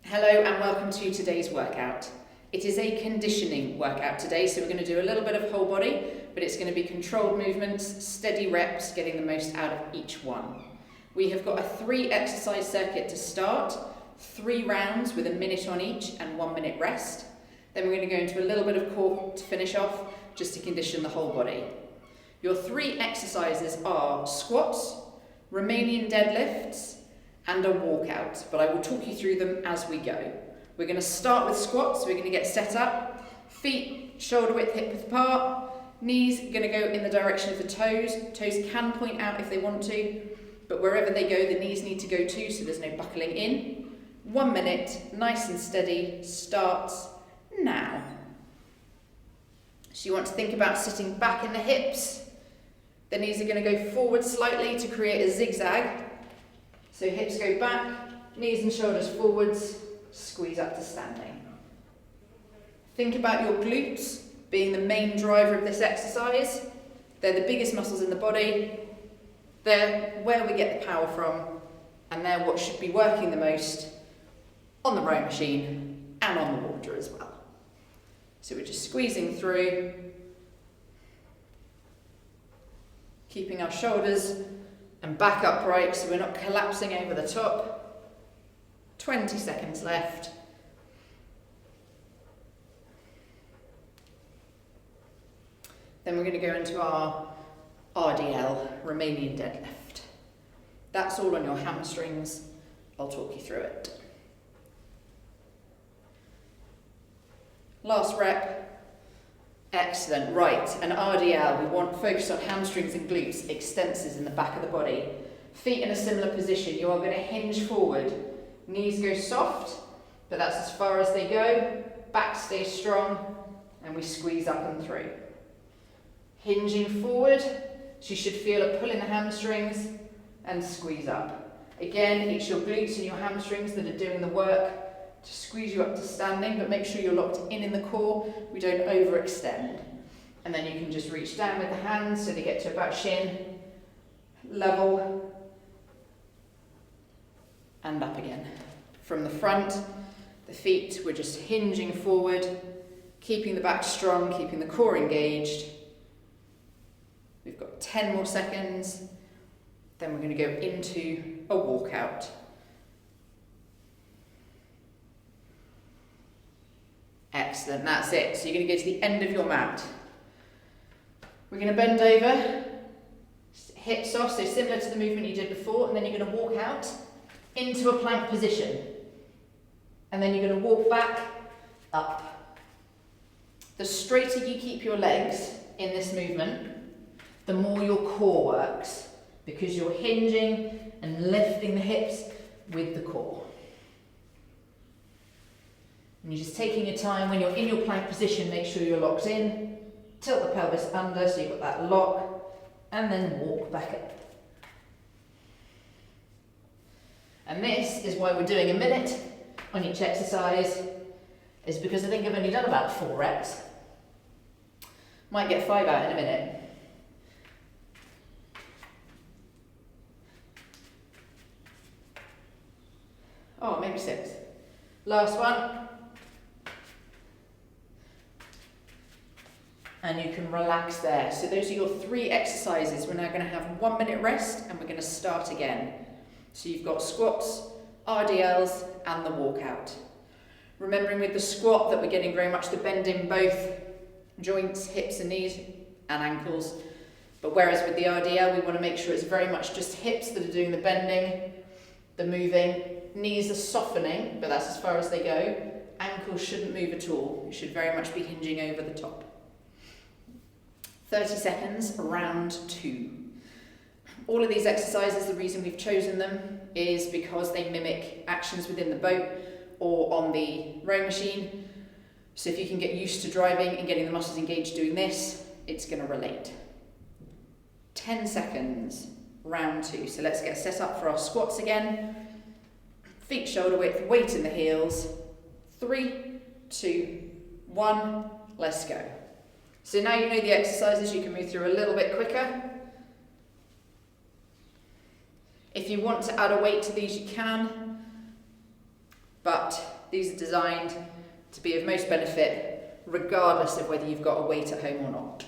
Hello and welcome to today's workout. It is a conditioning workout today, so we're going to do a little bit of whole body, but it's going to be controlled movements, steady reps, getting the most out of each one. We have got a 3 exercise circuit to start, 3 rounds with a minute on each and 1 minute rest. Then we're going to go into a little bit of core to finish off, just to condition the whole body. Your 3 exercises are squats, Romanian deadlifts, and a walkout, but I will talk you through them as we go. We're going to start with squats. We're going to get set up, feet shoulder width hip width apart, knees are going to go in the direction of the toes. Toes can point out if they want to, but wherever they go, the knees need to go too, so there's no buckling in. 1 minute, nice and steady, starts now. So you want to think about sitting back in the hips. The knees are going to go forward slightly to create a zigzag. So hips go back, knees and shoulders forwards, squeeze up to standing. Think about your glutes being the main driver of this exercise. They're the biggest muscles in the body. They're where we get the power from, and they're what should be working the most on the rowing machine and on the water as well. So we're just squeezing through, keeping our shoulders and back upright so we're not collapsing over the top. 20 seconds left. Then we're going to go into our RDL, Romanian deadlift. That's all on your hamstrings. I'll talk you through it. Last rep. Excellent, right, an RDL, we want focus on hamstrings and glutes, extensors in the back of the body. Feet in a similar position, you are going to hinge forward. Knees go soft, but that's as far as they go. Back stays strong, and we squeeze up and through. Hinging forward, so you should feel a pull in the hamstrings and squeeze up. Again, it's your glutes and your hamstrings that are doing the work to squeeze you up to standing, but make sure you're locked in the core. We don't overextend. And then you can just reach down with the hands so they get to about shin, level, and up again. From the front, the feet, we're just hinging forward, keeping the back strong, keeping the core engaged. We've got 10 more seconds. Then we're going to go into a walkout. Excellent, that's it. So you're going to go to the end of your mat. We're going to bend over, hips off, so similar to the movement you did before, and then you're going to walk out into a plank position. And then you're going to walk back, up. The straighter you keep your legs in this movement, the more your core works, because you're hinging and lifting the hips with the core. And you're just taking your time. When you're in your plank position, make sure you're locked in. Tilt the pelvis under so you've got that lock, and then walk back up. And this is why we're doing a minute on each exercise, is because I think I've only done about 4 reps. Might get 5 out in a minute. Oh, maybe 6. Last one. And you can relax there. So those are your 3 exercises. We're now going to have 1 minute rest and we're going to start again. So you've got squats, RDLs and the walkout. Remembering with the squat that we're getting very much the bend in both joints, hips and knees and ankles. But whereas with the RDL we want to make sure it's very much just hips that are doing the bending, the moving. Knees are softening, but that's as far as they go. Ankles shouldn't move at all. You should very much be hinging over the top. 30 seconds, round 2. All of these exercises, the reason we've chosen them is because they mimic actions within the boat or on the rowing machine. So if you can get used to driving and getting the muscles engaged doing this, it's going to relate. 10 seconds, round 2. So let's get set up for our squats again. Feet shoulder width, weight in the heels. 3, 2, 1, let's go. So now you know the exercises, you can move through a little bit quicker. If you want to add a weight to these, you can, but these are designed to be of most benefit regardless of whether you've got a weight at home or not.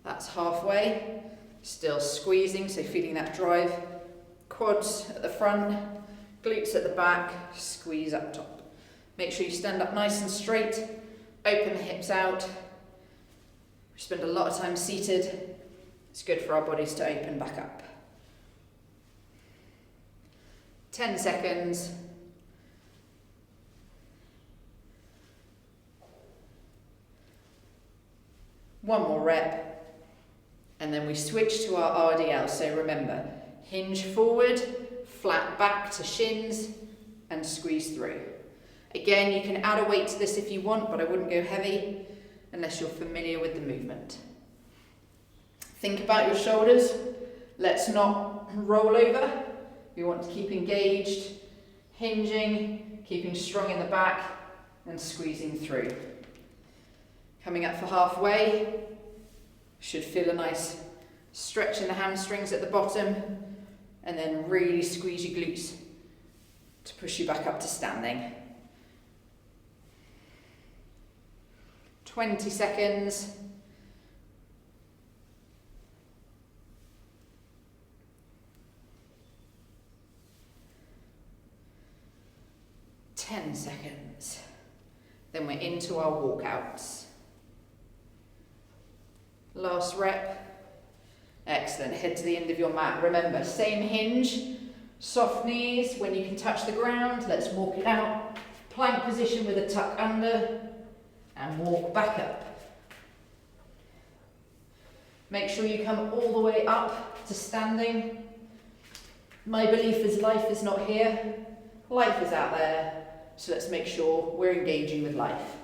That's halfway, still squeezing, so feeling that drive. Quads at the front, glutes at the back, squeeze up top. Make sure you stand up nice and straight, open the hips out. We spend a lot of time seated. It's good for our bodies to open back up. 10 seconds. One more rep. And then we switch to our RDL. So remember, hinge forward, flat back to shins, and squeeze through. Again, you can add a weight to this if you want, but I wouldn't go heavy unless you're familiar with the movement. Think about your shoulders. Let's not roll over. We want to keep engaged, hinging, keeping strong in the back, and squeezing through. Coming up for halfway. Should feel a nice stretch in the hamstrings at the bottom, and then really squeeze your glutes to push you back up to standing. 20 seconds. Ten seconds. Then we're into our walkouts. Last rep. Excellent. Head to the end of your mat. Remember, same hinge, soft knees. When you can touch the ground, let's walk it out. Plank position with a tuck under and walk back up. Make sure you come all the way up to standing. My belief is life is not here. Life is out there. So let's make sure we're engaging with life.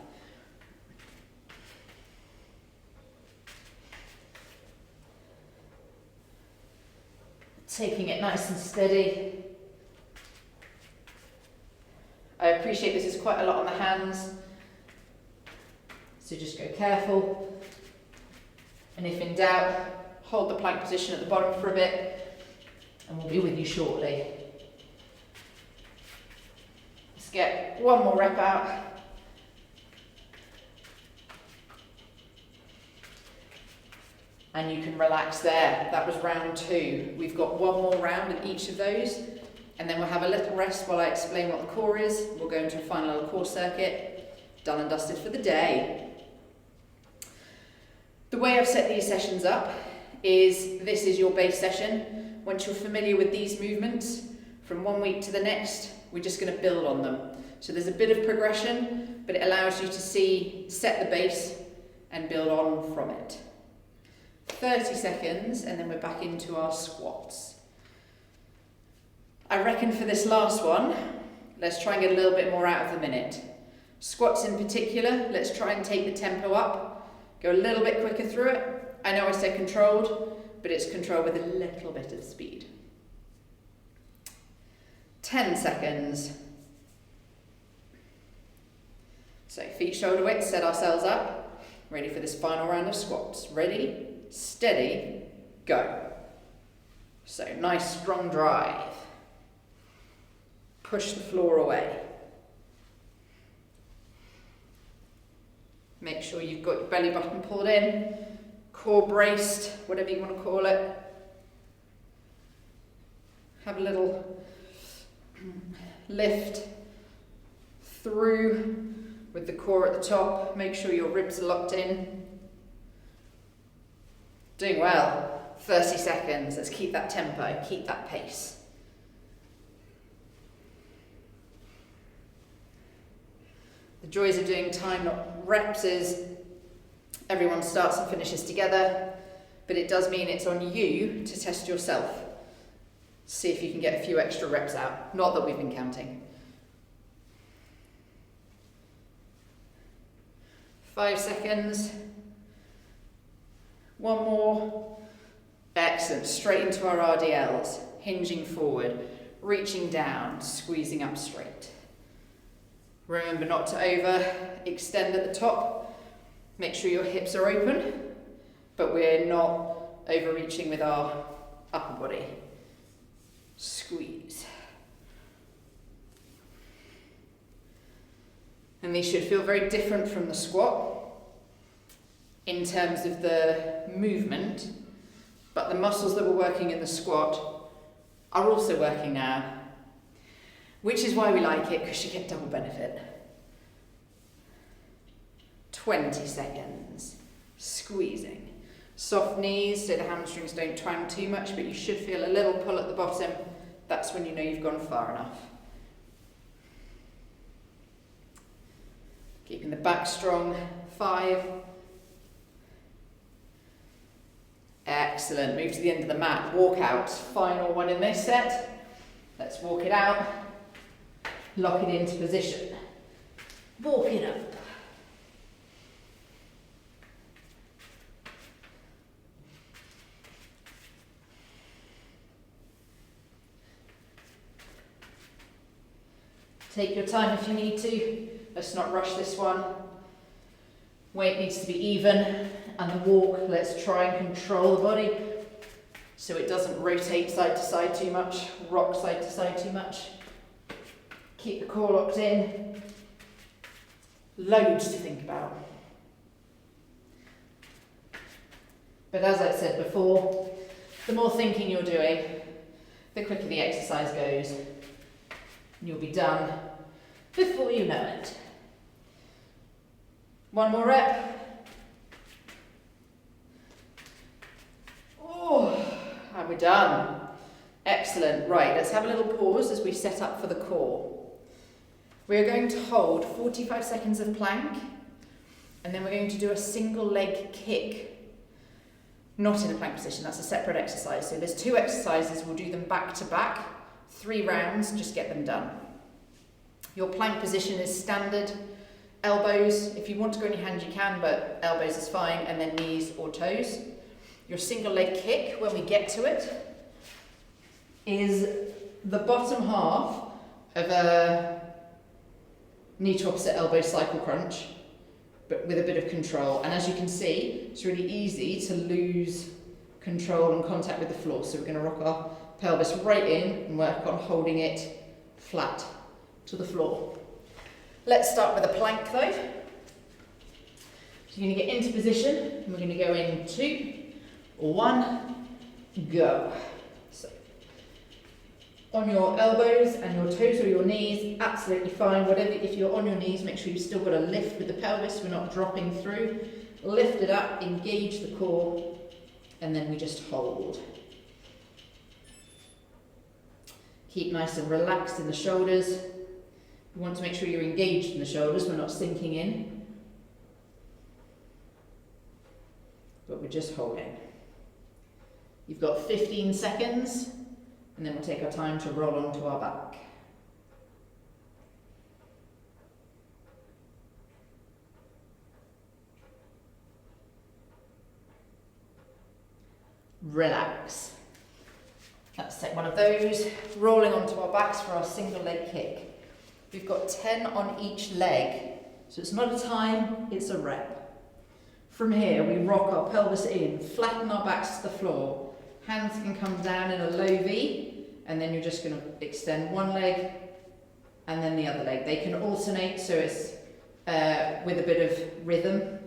Taking it nice and steady. I appreciate this is quite a lot on the hands, so just go careful. And if in doubt, hold the plank position at the bottom for a bit, and we'll be with you shortly. Let's get one more rep out. And you can relax there. That was round 2. We've got one more round in each of those, and then we'll have a little rest while I explain what the core is. We'll go into a final little core circuit. Done and dusted for the day. The way I've set these sessions up is this is your base session. Once you're familiar with these movements, from one week to the next, we're just going to build on them. So there's a bit of progression, but it allows you to set the base and build on from it. 30 seconds, and then we're back into our squats. I reckon for this last one, let's try and get a little bit more out of the minute. Squats in particular, let's try and take the tempo up, go a little bit quicker through it. I know I said controlled, but it's controlled with a little bit of speed. 10 seconds. So feet shoulder width, set ourselves up, ready for this final round of squats. Ready? Steady, go. So nice strong drive. Push the floor away. Make sure you've got your belly button pulled in, core braced, whatever you want to call it. Have a little lift through with the core at the top. Make sure your ribs are locked in. Doing well. 30 seconds. Let's keep that tempo, keep that pace. The joys of doing time, not reps, is everyone starts and finishes together, but it does mean it's on you to test yourself. See if you can get a few extra reps out. Not that we've been counting. 5 seconds. One more. Excellent. Straight into our RDLs. Hinging forward, reaching down, squeezing up straight. Remember not to over extend at the top. Make sure your hips are open, but we're not overreaching with our upper body. Squeeze. And these should feel very different from the squat in terms of the movement, but the muscles that were working in the squat are also working now, which is why we like it, because you get double benefit. 20 seconds, squeezing. Soft knees so the hamstrings don't twang too much, but you should feel a little pull at the bottom. That's when you know you've gone far enough. Keeping the back strong. 5. Excellent. Move to the end of the mat. Walkout. Final one in this set. Let's walk it out. Lock it into position. Walk it up. Take your time if you need to. Let's not rush this one. Weight needs to be even, and the walk, let's try and control the body so it doesn't rotate side to side too much, rock side to side too much. Keep the core locked in. Loads to think about. But as I said before, the more thinking you're doing, the quicker the exercise goes. You'll be done before you know it. One more rep. Oh, and we're done. Excellent. Right, let's have a little pause as we set up for the core. We're going to hold 45 seconds of plank, and then we're going to do a single leg kick. Not in a plank position, that's a separate exercise. So there's 2 exercises, we'll do them back to back. 3 rounds, just get them done. Your plank position is standard. Elbows, if you want to go on your hand you can, but elbows is fine, and then knees or toes. Your single leg kick, when we get to it, is the bottom half of a knee to opposite elbow cycle crunch, but with a bit of control. And as you can see, it's really easy to lose control and contact with the floor. So we're going to rock our pelvis right in and work on holding it flat to the floor. Let's start with a plank though. So you're going to get into position, and we're going to go in 2, 1, go. So on your elbows and your toes or your knees, absolutely fine. Whatever, if you're on your knees, make sure you've still got a lift with the pelvis, we're not dropping through. Lift it up, engage the core, and then we just hold. Keep nice and relaxed in the shoulders. You want to make sure you're engaged in the shoulders, we're not sinking in. But we're just holding. You've got 15 seconds, and then we'll take our time to roll onto our back. Relax. Let's take one of those, rolling onto our backs for our single leg kick. We've got 10 on each leg, so it's not a time, it's a rep. From here, we rock our pelvis in, flatten our backs to the floor. Hands can come down in a low V, and then you're just going to extend one leg and then the other leg. They can alternate, so it's with a bit of rhythm.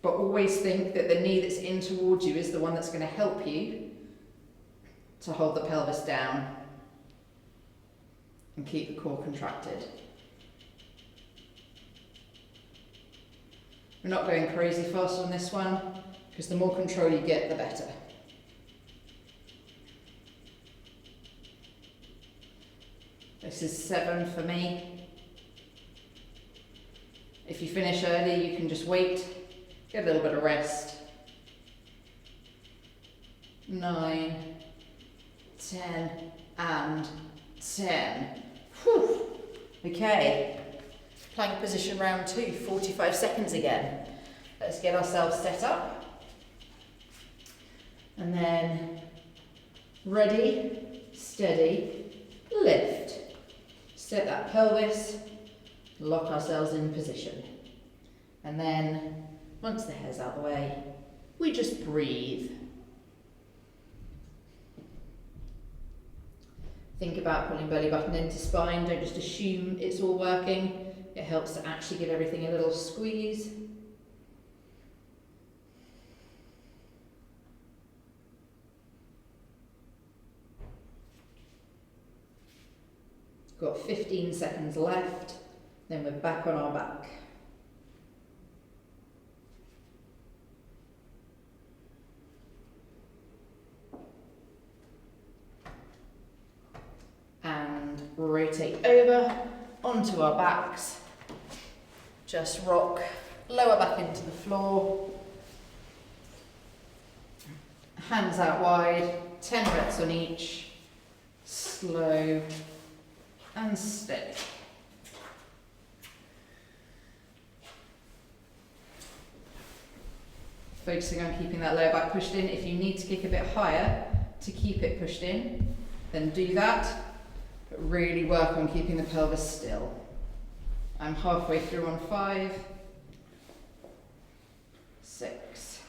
But always think that the knee that's in towards you is the one that's going to help you to hold the pelvis down and keep the core contracted. We're not going crazy fast on this one, because the more control you get, the better. This is 7 for me. If you finish early, you can just wait, get a little bit of rest. 9, 10, and 10. Whew. Okay, plank position round 2, 45 seconds again. Let's get ourselves set up. And then ready, steady, lift. Set that pelvis, lock ourselves in position. And then, once the hair's out of the way, we just breathe. Think about pulling belly button into spine, don't just assume it's all working. It helps to actually give everything a little squeeze. Got 15 seconds left, then we're back on our back. And rotate over onto our backs. Just rock lower back into the floor. Hands out wide, 10 reps on each. Slow and steady. Focusing on keeping that lower back pushed in. If you need to kick a bit higher to keep it pushed in, then do that. But really work on keeping the pelvis still. I'm halfway through on 5, 6,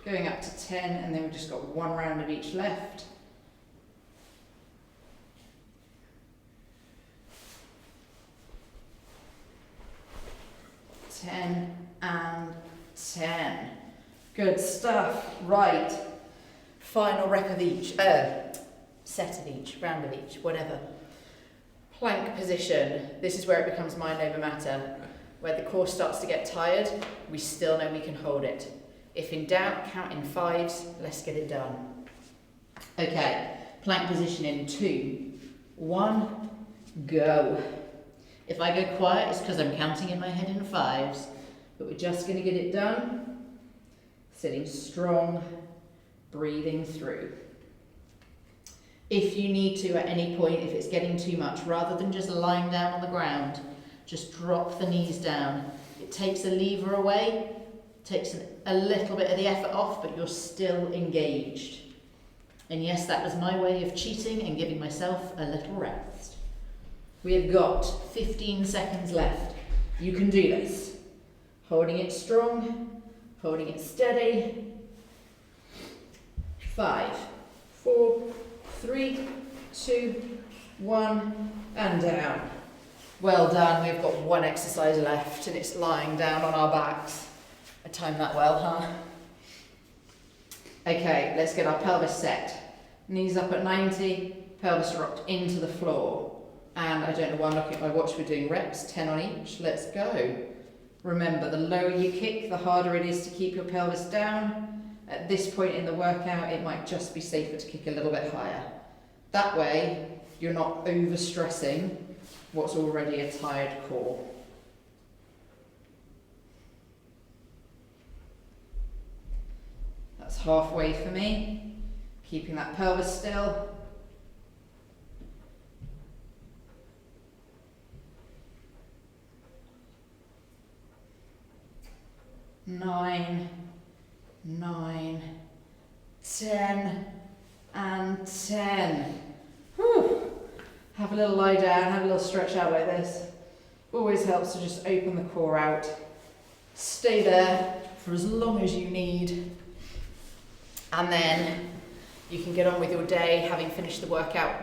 going up to 10, and then we've just got one round of each left. 10 and 10. Good stuff. Right. Final rep of each, set of each, round of each, whatever. Plank position. This is where it becomes mind over matter. Where the core starts to get tired, we still know we can hold it. If in doubt, count in 5s. Let's get it done. Okay. Plank position in 2, 1, go. If I go quiet, it's because I'm counting in my head in 5s, but we're just going to get it done. Sitting strong, breathing through. If you need to at any point, if it's getting too much, rather than just lying down on the ground, just drop the knees down. It takes a lever away, takes a little bit of the effort off, but you're still engaged. And yes, that was my way of cheating and giving myself a little rest. We have got 15 seconds left. You can do this. Holding it strong, holding it steady. 5, 4, 3, 2, 1, and down. Well done, we've got one exercise left and it's lying down on our backs. I timed that well, huh? Okay, let's get our pelvis set. Knees up at 90, pelvis rocked into the floor. And I don't know why I'm looking at my watch, we're doing reps, 10 on each. Let's go. Remember, the lower you kick, the harder it is to keep your pelvis down. At this point in the workout, it might just be safer to kick a little bit higher. That way, you're not overstressing what's already a tired core. That's halfway for me. Keeping that pelvis still. 9, 9, 10, and 10. Whew. Have a little lie down, have a little stretch out like this. Always helps to just open the core out. Stay there for as long as you need. And then you can get on with your day having finished the workout.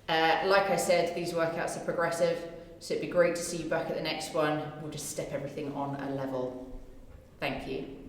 Like I said, these workouts are progressive, so it'd be great to see you back at the next one. We'll just step everything on a level. Thank you.